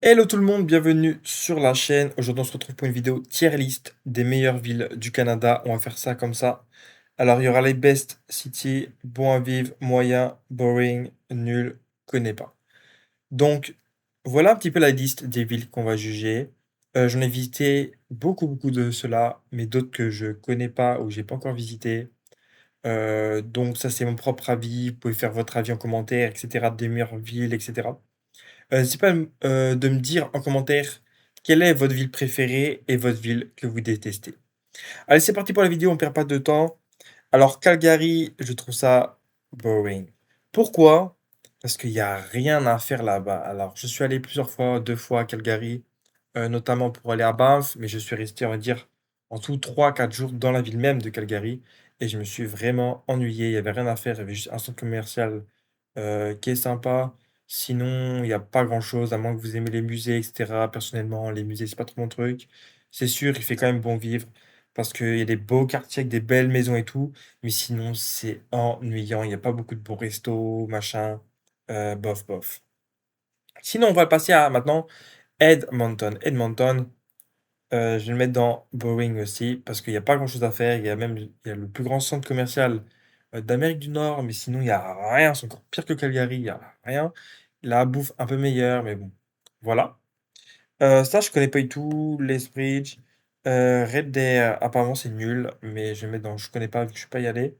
Hello tout le monde, bienvenue sur la chaîne. Aujourd'hui, on se retrouve pour une vidéo tier list des meilleures villes du Canada. On va faire ça comme ça. Alors, il y aura les best city, bon à vivre, moyen, boring, nul, connais pas. Donc, voilà un petit peu la liste des villes qu'on va juger. J'en ai visité beaucoup de cela, mais d'autres que je connais pas ou j'ai pas encore visité. Donc ça, c'est mon propre avis. Vous pouvez faire votre avis en commentaire, etc. des meilleures villes, etc. N'hésitez pas de me dire en commentaire quelle est votre ville préférée et votre ville que vous détestez. Allez, c'est parti pour la vidéo, on perd pas de temps. Alors, Calgary, je trouve ça boring. Pourquoi? Parce qu'il y a rien à faire là-bas. Alors, je suis allé plusieurs fois, 2 fois à Calgary, notamment pour aller à Banff, mais je suis resté, on va dire, en tout 3 4 jours dans la ville même de Calgary et je me suis vraiment ennuyé. Il y avait rien à faire, il y avait juste un centre commercial, qui est sympa. Sinon, il y a pas grand-chose, à moins que vous aimez les musées et cetera. Personnellement, les musées, c'est pas trop mon truc. C'est sûr, il fait quand même bon vivre parce qu'il y a des beaux quartiers avec des belles maisons et tout, mais sinon, c'est ennuyant. Il y a pas beaucoup de bons restos, machin, bof. Sinon, on va passer à maintenant Edmonton. Edmonton, je vais le mettre dans boring aussi parce qu'il y a pas grand-chose à faire. Il y a le plus grand centre commercial, d'Amérique du Nord, mais sinon il y a rien. C'est encore pire que Calgary, il y a rien. La bouffe un peu meilleure, mais bon, voilà. Ça, je connais pas du tout. Lethbridge, Red Deer, apparemment c'est nul, mais je vais mettre dans je connais pas vu que je suis pas y allé.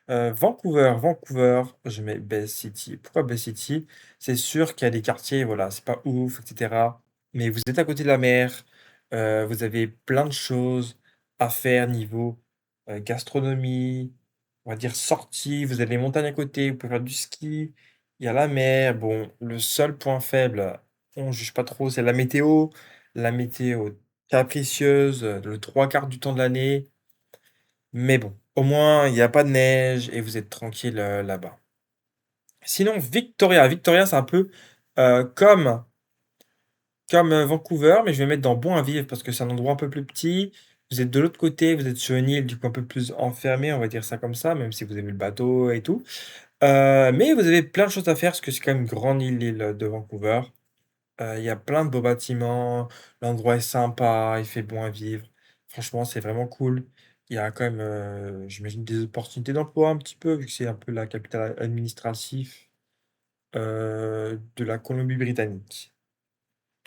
Vancouver, je mets Bay City. Pourquoi Bay City? C'est sûr qu'il y a des quartiers, voilà, c'est pas ouf, et cetera. Mais vous êtes à côté de la mer, vous avez plein de choses à faire niveau, gastronomie, on va dire sorties, vous avez les montagnes à côté, vous pouvez faire du ski, il y a la mer. Bon, le seul point faible, on juge pas trop, c'est la météo. La météo capricieuse, le 3/4 du temps de l'année. Mais bon, au moins, il y a pas de neige et vous êtes tranquille, là-bas. Sinon, Victoria. Victoria, c'est un peu, comme Vancouver, mais je vais mettre dans bon à vivre parce que c'est un endroit un peu plus petit. Vous êtes de l'autre côté, vous êtes sur une île, du coup, un peu plus enfermée, on va dire ça comme ça, même si vous avez le bateau et tout. Mais vous avez plein de choses à faire parce que c'est quand même une grande île, l'île de Vancouver. Il y a plein de beaux bâtiments, l'endroit est sympa, il fait bon à vivre. Franchement, c'est vraiment cool. Il y a quand même, j'imagine des opportunités d'emploi un petit peu, vu que c'est un peu la capitale administrative, de la Colombie-Britannique.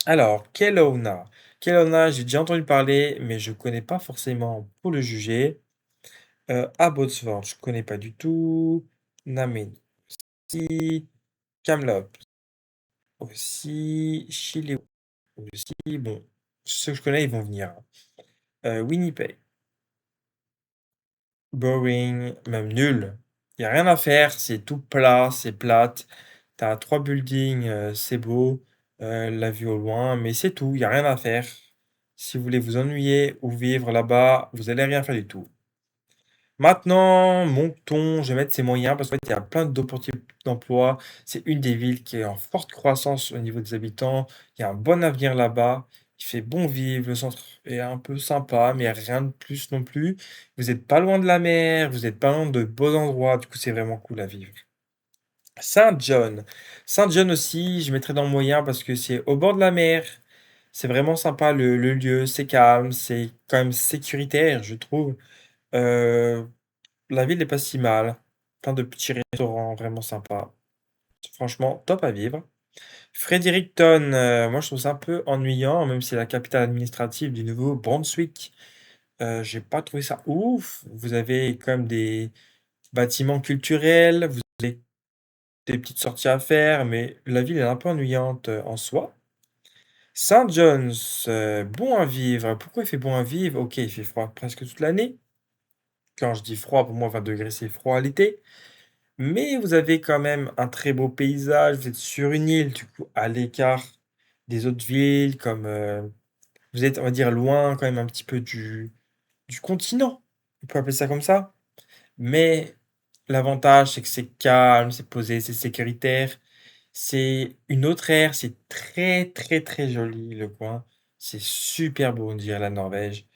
Alors, Kelowna. Kelowna, j'ai déjà entendu parler, mais je connais pas forcément pour le juger. Abbotsford, je connais pas du tout. Namen aussi. Kamloops aussi. Chile aussi. Bon, ceux que je connais, ils vont venir, hein. Winnipeg, boring, même nul. Il y a rien à faire, c'est tout plat, c'est plate. Tu as 3 buildings, c'est beau, la vue au loin, mais c'est tout, il y a rien à faire. Si vous voulez vous ennuyer ou vivre là-bas, vous allez rien faire du tout. Maintenant, Moncton, je vais mettre ses moyens parce qu'en fait, il y a plein d'opportunités d'emploi. C'est une des villes qui est en forte croissance au niveau des habitants. Il y a un bon avenir là-bas. Il fait bon vivre. Le centre est un peu sympa, mais rien de plus non plus. Vous n'êtes pas loin de la mer, vous n'êtes pas loin de beaux endroits. Du coup, c'est vraiment cool à vivre. Saint John. Saint John aussi, je mettrais dans le moyen parce que c'est au bord de la mer. C'est vraiment sympa le lieu, c'est calme, c'est quand même sécuritaire, je trouve. Euh, la ville est pas si mal. Plein de petits restaurants vraiment sympas. Franchement, top à vivre. Fredericton, moi je trouve ça un peu ennuyant, même si c'est la capitale administrative du Nouveau-Brunswick. J'ai pas trouvé ça ouf. Vous avez quand même des bâtiments culturels, vous avez des petites sorties à faire, mais la ville est un peu ennuyante en soi. Saint John's, bon à vivre. Pourquoi il fait bon à vivre? Ok, il fait froid presque toute l'année. Quand je dis froid, pour moi 20 degrés c'est froid à l'été. Mais vous avez quand même un très beau paysage, vous êtes sur une île, du coup, à l'écart des autres villes, comme vous êtes, on va dire, loin quand même un petit peu du continent. On peut appeler ça comme ça. Mais l'avantage, c'est que c'est calme, c'est posé, c'est sécuritaire. C'est une autre ère, c'est très joli le coin. C'est super beau, on dirait la Norvège.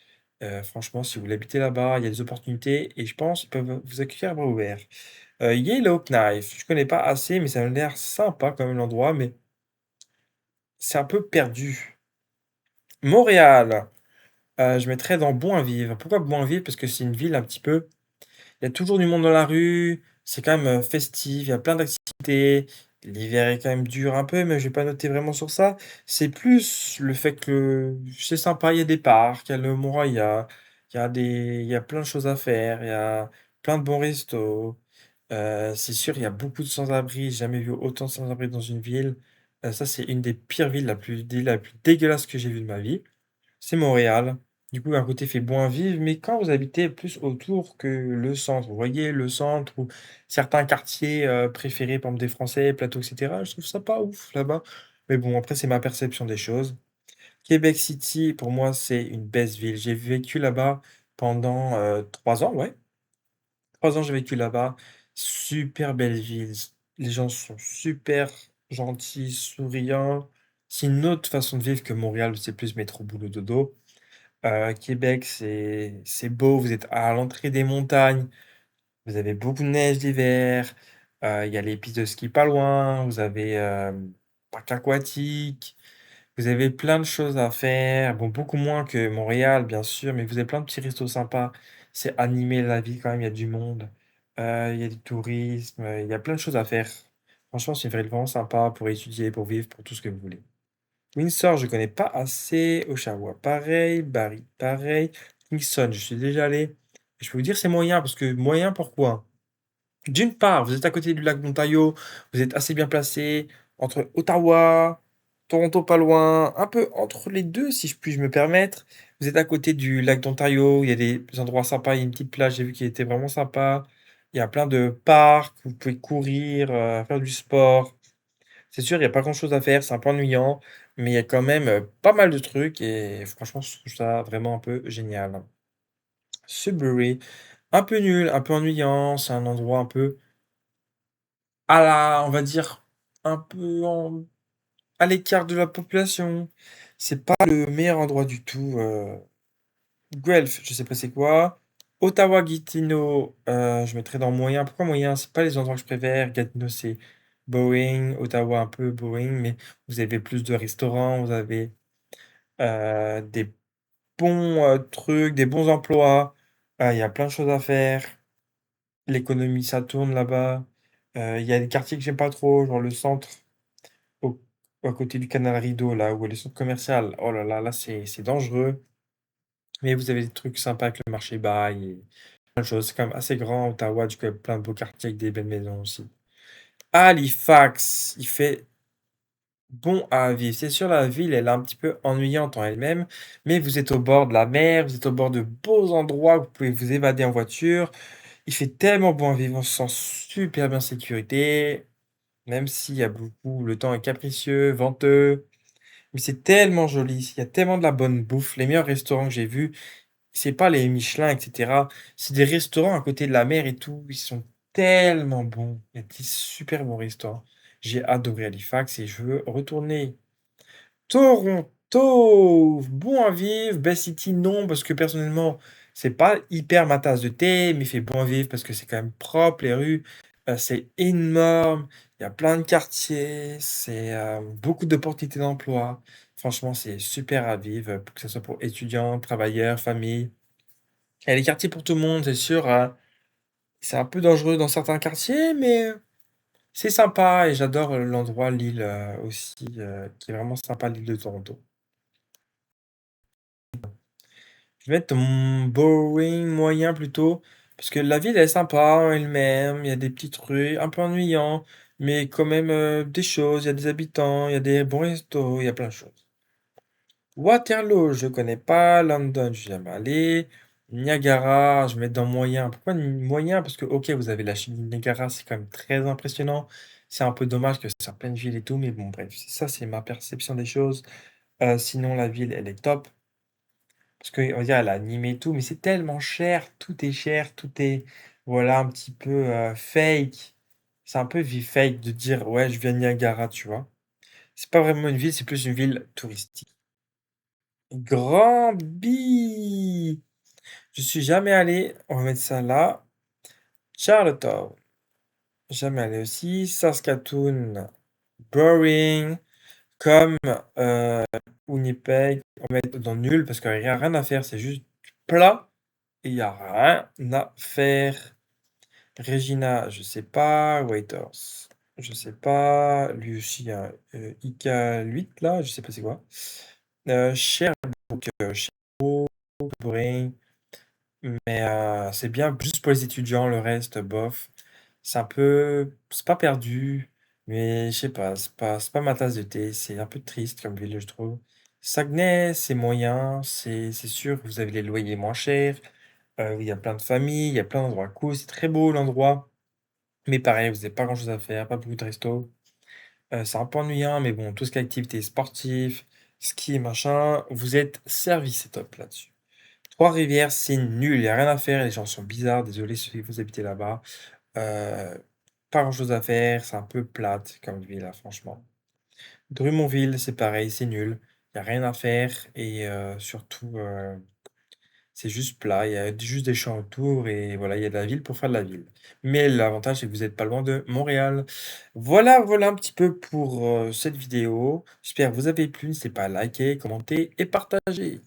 Franchement, si vous voulez habiter là-bas, il y a des opportunités et je pense qu'ils peuvent vous accueillir à bras ouverts. Yellowknife, je connais pas assez, mais ça a l'air sympa quand même l'endroit, mais c'est un peu perdu. Montréal, je mettrais dans bon à vivre. Pourquoi bon à vivre? Parce que c'est une ville un petit peu il y a toujours du monde dans la rue, c'est quand même, festif, il y a plein d'activités. L'hiver est quand même dur un peu, mais je vais pas noter vraiment sur ça. C'est plus le fait que c'est sympa, il y a des parcs, il y a le Mont-Royal, il y a plein de choses à faire, il y a plein de bons restos. C'est sûr, il y a beaucoup de sans-abri, j'ai jamais vu autant de sans-abri dans une ville. Ça, c'est une des pires villes, la plus dégueulasse que j'ai vue de ma vie. C'est Montréal. Du coup, un côté fait bon à vivre, mais quand vous habitez plus autour que le centre, vous voyez, le centre ou certains quartiers préférés, par exemple des Français, Plateau, etc., je trouve ça pas ouf là-bas. Mais bon, après, c'est ma perception des choses. Québec City, pour moi, c'est une belle ville. J'ai vécu là-bas pendant 3 ans, ouais. 3 ans, j'ai vécu là-bas. Super belle ville. Les gens sont super gentils, souriants. C'est une autre façon de vivre que Montréal, où c'est plus métro boulot dodo. Québec, c'est beau, vous êtes à l'entrée des montagnes, vous avez beaucoup de neige l'hiver, il y a les pistes de ski pas loin, vous avez, parc aquatique, vous avez plein de choses à faire. Bon, beaucoup moins que Montréal, bien sûr, mais vous avez plein de petits restos sympas. C'est animé la vie quand même, il y a du monde, il y a du tourisme, il y a plein de choses à faire. Franchement, c'est une ville vraiment sympa pour étudier, pour vivre, pour tout ce que vous voulez. Windsor, je connais pas assez. Oshawa, pareil. Barry, pareil. Kingston, je suis déjà allé. Je peux vous dire c'est moyen, parce que moyen pourquoi? D'une part, vous êtes à côté du lac d'Ontario, vous êtes assez bien placé entre Ottawa, Toronto pas loin, un peu entre les deux, si je puis me permettre. Vous êtes à côté du lac d'Ontario, il y a des endroits sympas, il y a une petite plage, j'ai vu qui était vraiment sympa. Il y a plein de parcs, vous pouvez courir, faire du sport. C'est sûr, il y a pas grand-chose à faire, c'est un peu ennuyant, mais il y a quand même, pas mal de trucs et franchement, je trouve ça vraiment un peu génial. Sudbury, un peu nul, un peu ennuyant, c'est un endroit un peu on va dire, un peu à l'écart de la population. C'est pas le meilleur endroit du tout, Guelph, je sais pas c'est quoi. Ottawa, Gatineau, je mettrais dans moyen. Pourquoi moyen? C'est pas les endroits que je préfère. Gatineau, c'est boring. Ottawa, un peu boring, mais vous avez plus de restaurants, vous avez des bons trucs, des bons emplois. Il y a plein de choses à faire. L'économie, ça tourne là-bas. Il y a des quartiers que j'aime pas trop, genre le centre, au- à côté du Canal Rideau, là, où est le centre commercial. Oh là là, là, c'est dangereux. Mais vous avez des trucs sympas avec le marché bail et plein de choses. C'est quand même assez grand, Ottawa, du coup, il y a plein de beaux quartiers avec des belles maisons aussi. Halifax, il fait bon à vivre. C'est sûr, la ville, elle est un petit peu ennuyante en elle-même, mais vous êtes au bord de la mer, vous êtes au bord de beaux endroits, vous pouvez vous évader en voiture. Il fait tellement bon à vivre, on se sent super bien en sécurité, même s'il y a beaucoup, le temps est capricieux, venteux, mais c'est tellement joli, il y a tellement de la bonne bouffe. Les meilleurs restaurants que j'ai vus, c'est pas les Michelin, etc. C'est des restaurants à côté de la mer et tout. Ils sont tellement bons. Il y a des super bons restaurants. J'ai adoré Halifax et je veux retourner. Toronto, bon à vivre. Best City, non, parce que personnellement, c'est pas hyper ma tasse de thé, mais il fait bon à vivre parce que c'est quand même propre, les rues, c'est énorme. Il y a plein de quartiers, c'est beaucoup d'opportunités d'emploi. Franchement, c'est super à vivre, que ce soit pour étudiants, travailleurs, famille. Il y a les quartiers pour tout le monde, c'est sûr. C'est un peu dangereux dans certains quartiers, mais c'est sympa et j'adore l'endroit, l'île aussi, qui est vraiment sympa, l'île de Toronto. Je vais mettre mon boring moyen plutôt, parce que la ville est sympa en elle-même, il y a des petites rues un peu ennuyants, mais quand même des choses, il y a des habitants, il y a des bons restos, il y a plein de choses. Waterloo, je connais pas. London, je suis jamais allé. Niagara, je vais mettre dans moyen. Pourquoi moyen? Parce que, ok, vous avez la chute du Niagara, c'est quand même très impressionnant. C'est un peu dommage que c'est en pleine ville et tout, mais bon, bref, ça, c'est ma perception des choses. Sinon, la ville, elle est top. Parce que, on va dire, elle a animé et tout, mais c'est tellement cher, tout est, voilà, un petit peu fake. C'est un peu vie fake de dire, ouais, je viens de Niagara, tu vois. C'est pas vraiment une ville, c'est plus une ville touristique. Granby! Je suis jamais allé, on va mettre ça là. Charlottetown, jamais allé aussi. Saskatoon, boring. Comme, heu, Winnipeg, on va mettre dans nul parce qu'il y a rien à faire, c'est juste plat et il y a rien à faire. Regina, je sais pas. Waiters, je sais pas. Lui aussi, hein, IK8 là, je sais pas c'est quoi. Sherbrooke, Boring, mais c'est bien juste pour les étudiants, le reste, bof. C'est pas perdu, mais je sais pas, c'est pas ma tasse de thé, c'est un peu triste comme ville, je trouve. Saguenay, c'est moyen, c'est sûr que vous avez les loyers moins chers, il y a plein de familles, il y a plein d'endroits cool, c'est très beau l'endroit, mais pareil, vous avez pas grand-chose à faire, pas beaucoup de restos. C'est un peu ennuyant, mais bon, tout ce qui est activités sportives, ski, machin, vous êtes servi, c'est top là-dessus. Trois-Rivières, c'est nul, il y a rien à faire, les gens sont bizarres, désolé si vous habitez là-bas. Heu, Pas grand-chose à faire, c'est un peu plate comme ville, là, franchement. Drummondville, c'est pareil, c'est nul. Il y a rien à faire et surtout, c'est juste plat. Il y a juste des champs autour et voilà, il y a de la ville pour faire de la ville. Mais l'avantage, c'est que vous êtes pas loin de Montréal. Voilà, voilà un petit peu pour, cette vidéo. J'espère que vous avez plu. N'hésitez pas à liker, commenter et partager.